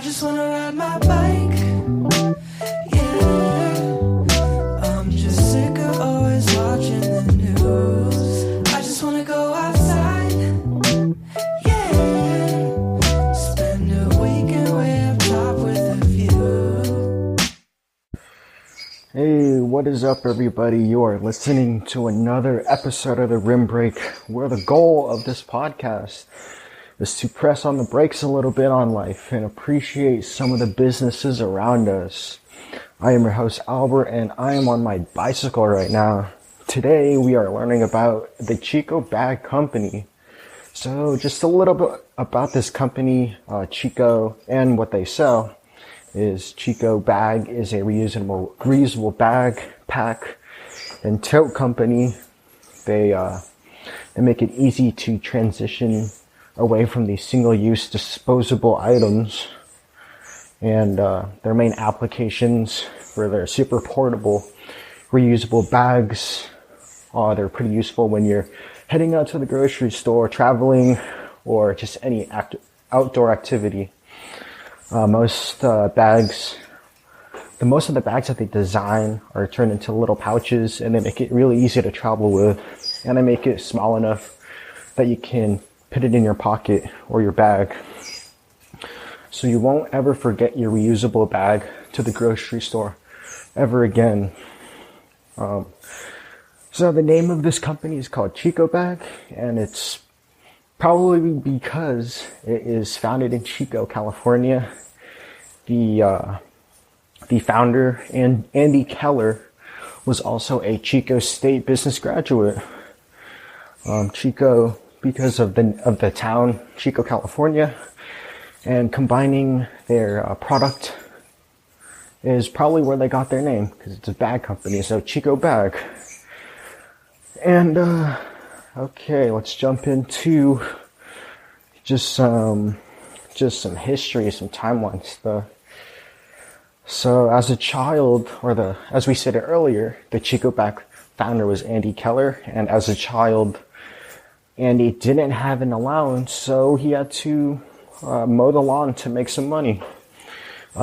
I just wanna ride my bike, yeah. I'm just sick of always watching the news. I just wanna go outside, yeah. Spend a weekend way up top with a view. Hey, what is up, everybody? You are listening to another episode of The Rim Break, where the goal of this podcast is to press on the brakes a little bit on life and appreciate some of the businesses around us. I am your host, Albert, and I am on my bicycle right now. Today, we are learning about the Chicobag Company. So, just a little bit about this company, Chico, and what they sell. Chicobag is a reusable bag, pack, and tote company. They make it easy to transition away from these single-use disposable items, and their main applications for their super portable reusable bags. They're pretty useful when you're heading out to the grocery store, traveling, or just any outdoor activity. Most of the bags that they design are turned into little pouches, and they make it really easy to travel with, and they make it small enough that you can put it in your pocket or your bag, so you won't ever forget your reusable bag to the grocery store ever again. So the name of this company is called Chicobag, and it's probably because it is founded in Chico, California. The founder, Andy Keller, was also a Chico State business graduate. Chico, because of the town, Chico, California, and combining their product is probably where they got their name, because it's a bag company, so Chicobag. And okay, let's jump into just some history, some timeline stuff. So as a child, as we said earlier, the Chicobag founder was Andy Keller, and as a child, Andy didn't have an allowance, so he had to mow the lawn to make some money.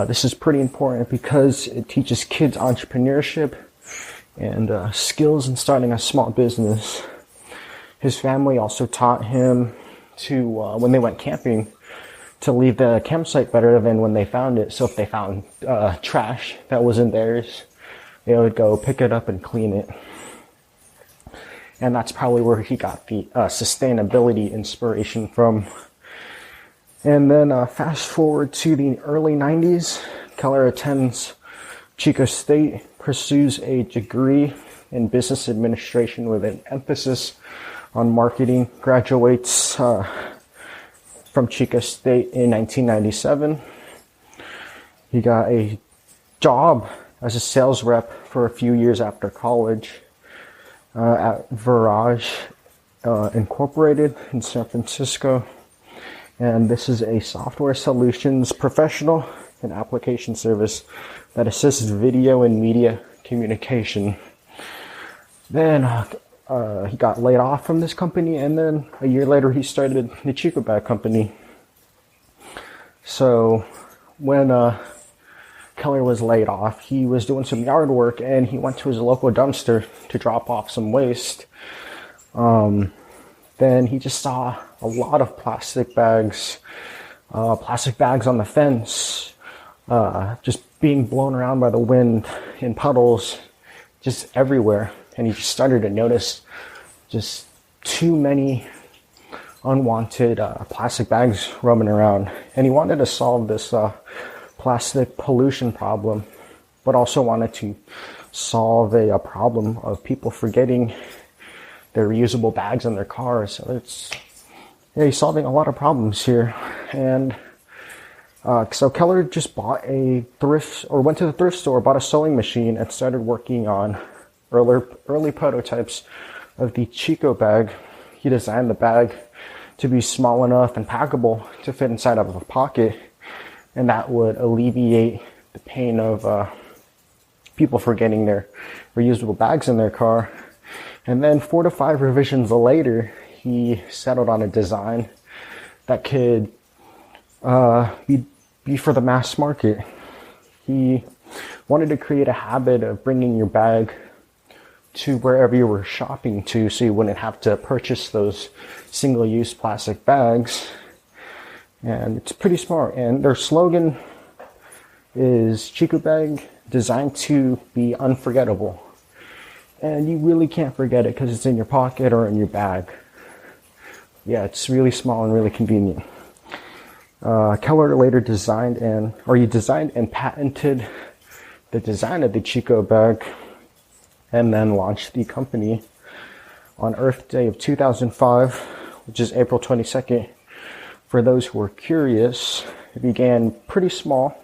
This is pretty important because it teaches kids entrepreneurship and skills in starting a small business. His family also taught him to, when they went camping, to leave the campsite better than when they found it. So if they found trash that wasn't theirs, they would go pick it up and clean it. And that's probably where he got the sustainability inspiration from. And then fast forward to the early 90s, Keller attends Chico State, pursues a degree in business administration with an emphasis on marketing, graduates from Chico State in 1997. He got a job as a sales rep for a few years after college at Virage Incorporated in San Francisco. And this is a software solutions professional and application service that assists video and media communication. Then he got laid off from this company, and then a year later he started the Chicobag Company. So when Keller was laid off, he was doing some yard work, and he went to his local dumpster to drop off some waste. Then he just saw a lot of plastic bags on the fence, just being blown around by the wind in puddles, just everywhere. And he just started to notice just too many unwanted plastic bags roaming around. And he wanted to solve this plastic pollution problem, but also wanted to solve a problem of people forgetting their reusable bags in their cars. So he's solving a lot of problems here. And so Keller just went to the thrift store, bought a sewing machine, and started working on early prototypes of the Chicobag. He designed the bag to be small enough and packable to fit inside of a pocket, and that would alleviate the pain of people forgetting their reusable bags in their car. And then 4 to 5 revisions later, he settled on a design that could be be for the mass market. He wanted to create a habit of bringing your bag to wherever you were shopping to, so you wouldn't have to purchase those single-use plastic bags. And it's pretty smart. And their slogan is ChicoBag, designed to be unforgettable. And you really can't forget it because it's in your pocket or in your bag. Yeah, it's really small and really convenient. Keller later designed and patented the design of the ChicoBag, and then launched the company on Earth Day of 2005, which is April 22nd. For those who are curious, it began pretty small.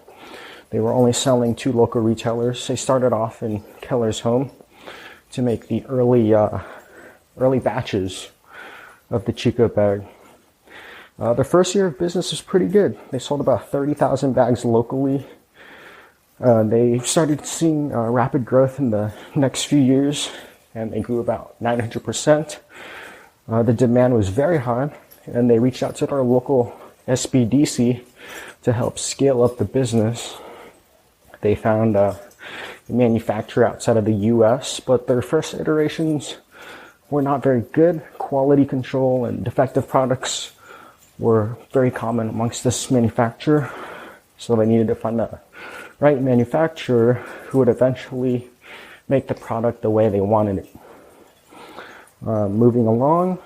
They were only selling to local retailers. They started off in Keller's home to make the early batches of the ChicoBag. Their first year of business was pretty good. They sold about 30,000 bags locally. They started seeing rapid growth in the next few years, and they grew about 900%. The demand was very high, and they reached out to their local SBDC to help scale up the business. They found a manufacturer outside of the US, but their first iterations were not very good. Quality control and defective products were very common amongst this manufacturer, so they needed to find the right manufacturer who would eventually make the product the way they wanted it. Moving along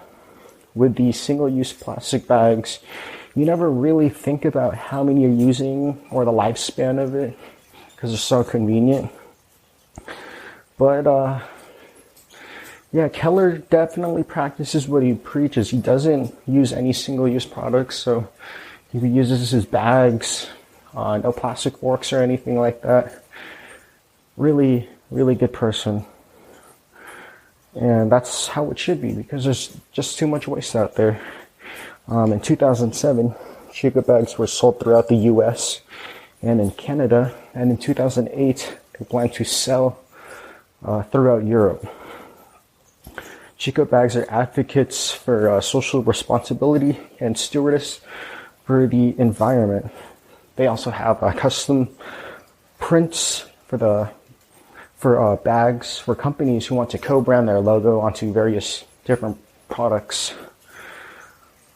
with these single-use plastic bags, you never really think about how many you're using or the lifespan of it because it's so convenient. But yeah, Keller definitely practices what he preaches. He doesn't use any single-use products, so he uses his bags, no plastic forks or anything like that. Really, really good person. And that's how it should be, because there's just too much waste out there. In 2007, ChicoBags were sold throughout the US and in Canada, and in 2008, they plan to sell throughout Europe. ChicoBags are advocates for social responsibility and stewardess for the environment. They also have custom prints for bags for companies who want to co-brand their logo onto various different products.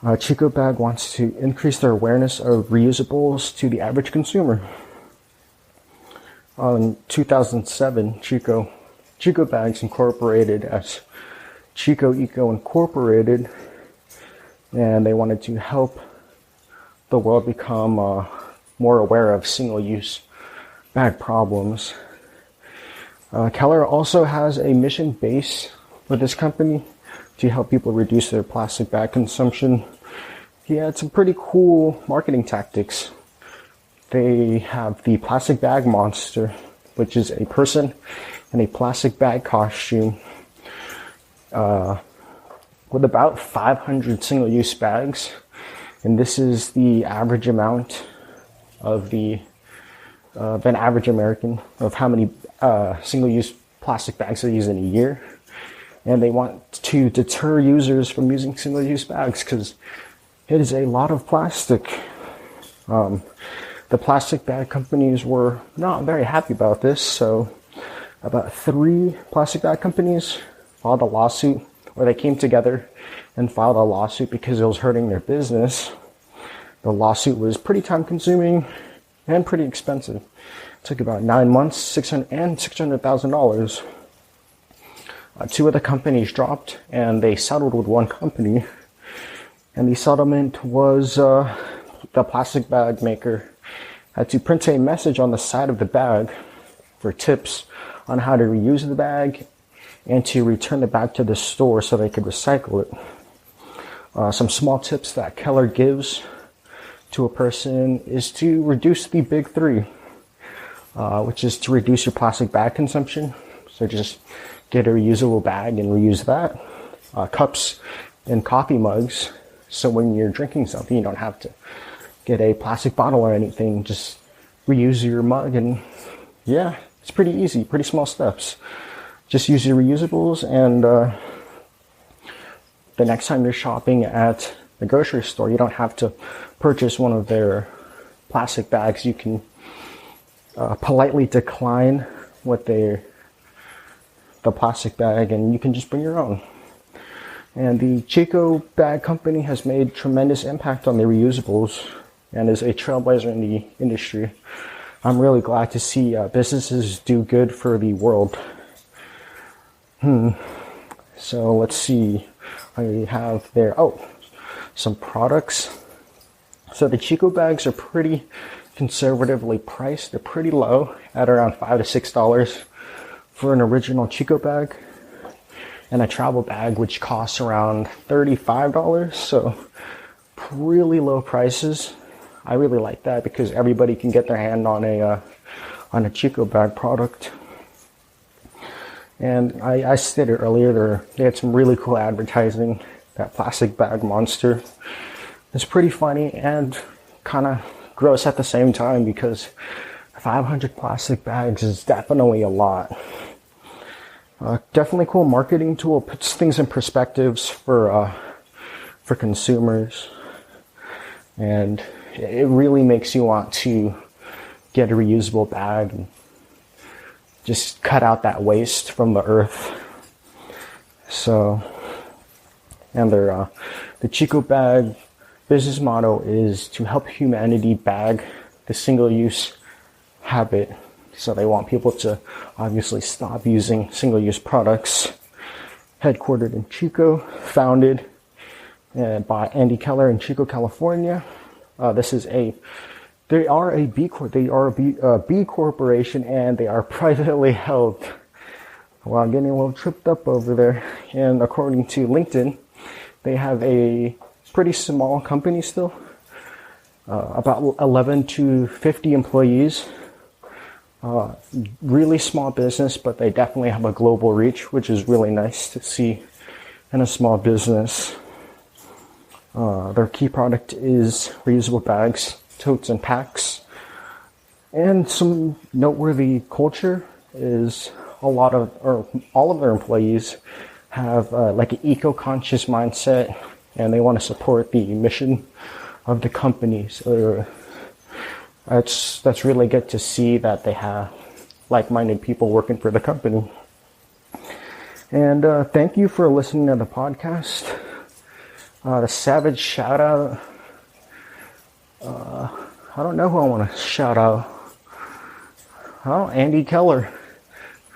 ChicoBag wants to increase their awareness of reusables to the average consumer. In 2007, ChicoBags incorporated as Chico Eco Incorporated, and they wanted to help the world become more aware of single-use bag problems. Keller also has a mission base with this company to help people reduce their plastic bag consumption. He had some pretty cool marketing tactics. They have the plastic bag monster, which is a person in a plastic bag costume with about 500 single-use bags, and this is the average amount of an average American of how many single-use plastic bags they use in a year. And they want to deter users from using single-use bags because it is a lot of plastic. The plastic bag companies were not very happy about this, so about 3 plastic bag companies filed a lawsuit, or they came together and filed a lawsuit because it was hurting their business. The lawsuit was pretty time-consuming and pretty expensive. It took about 9 months, $600,000. 2 of the companies dropped, and they settled with one company. And the settlement was the plastic bag maker had to print a message on the side of the bag for tips on how to reuse the bag and to return the bag to the store so they could recycle it. Some small tips that Keller gives to a person is to reduce the big 3, which is to reduce your plastic bag consumption. So just get a reusable bag and reuse that. Cups and coffee mugs, so when you're drinking something, you don't have to get a plastic bottle or anything. Just reuse your mug, and yeah, it's pretty easy, pretty small steps. Just use your reusables, and the next time you're shopping at the grocery store, you don't have to purchase one of their plastic bags. You can politely decline the plastic bag, and you can just bring your own. And the Chicobag Company has made tremendous impact on the reusables and is a trailblazer in the industry. I'm really glad to see businesses do good for the world. So let's see. I have there, some products. So the Chicobags are pretty conservatively priced. They're pretty low at around $5 to $6 for an original Chicobag, and a travel bag which costs around $35. So really low prices. I really like that because everybody can get their hand on a Chicobag product. And I stated earlier, they had some really cool advertising. That plastic bag monster is pretty funny and kind of gross at the same time, because 500 plastic bags is definitely a lot. Definitely cool marketing tool. Puts things in perspectives for consumers, and it really makes you want to get a reusable bag and just cut out that waste from the earth. So, and the Chicobag business motto is to help humanity bag the single-use habit. So they want people to obviously stop using single-use products. Headquartered in Chico, founded by Andy Keller in Chico, California. They are a B corporation, and they are privately held. Well, I'm getting a little tripped up over there. And according to LinkedIn, they have a pretty small company still, about 11 to 50 employees. Really small business, but they definitely have a global reach, which is really nice to see in a small business. Their key product is reusable bags, totes, and packs. And some noteworthy culture is all of their employees have like an eco-conscious mindset, and they want to support the mission of the company. So that's really good to see that they have like-minded people working for the company. And thank you for listening to the podcast. The savage shout out. I don't know who I want to shout out. Andy Keller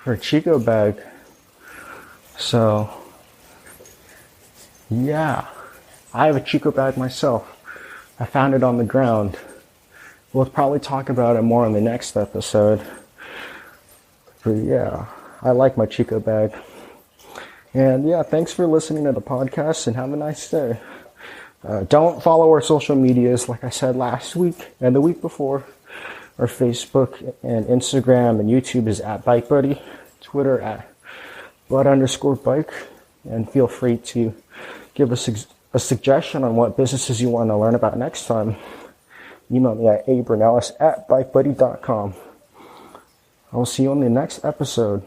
for ChicoBag. So, yeah, I have a ChicoBag myself. I found it on the ground. We'll probably talk about it more in the next episode. But yeah, I like my ChicoBag. And yeah, thanks for listening to the podcast, and have a nice day. Don't follow our social medias, like I said last week and the week before. Our Facebook and Instagram and YouTube is at Bikebudie. Twitter at @bud_bike. And feel free to give us a suggestion on what businesses you want to learn about next time. Email me at abrunellis@bikebuddy.com. I'll see you on the next episode.